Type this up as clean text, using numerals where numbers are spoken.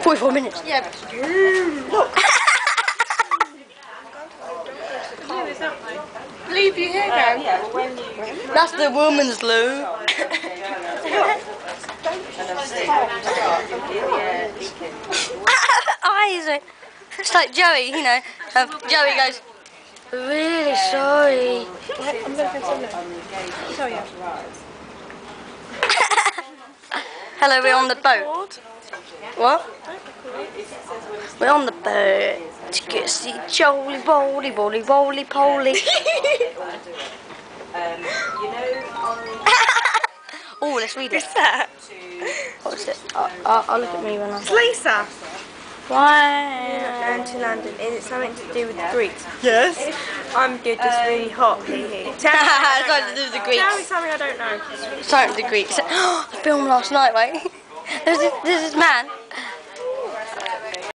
44 minutes. Yeah, but Look. leave your hair down. That's the woman's loo. Eyes. It's like Joey, you know. Joey goes, really sorry. I'm looking for it. Tell you. Hello, we're on the boat. What? We're on the boat to get to see Jolie, Boly, Boly, Roly, Poly. Oh, let's read it. What's that? What's it? I'll look at me when I. It's Lisa. Why? Going to London. Is it something to do with the Greeks? Yes. I'm good. It's really hot. Hee hee. Something to do with the Tell me Greeks. something I don't know. Something to do with the Greeks. The film last night, right? There's this man.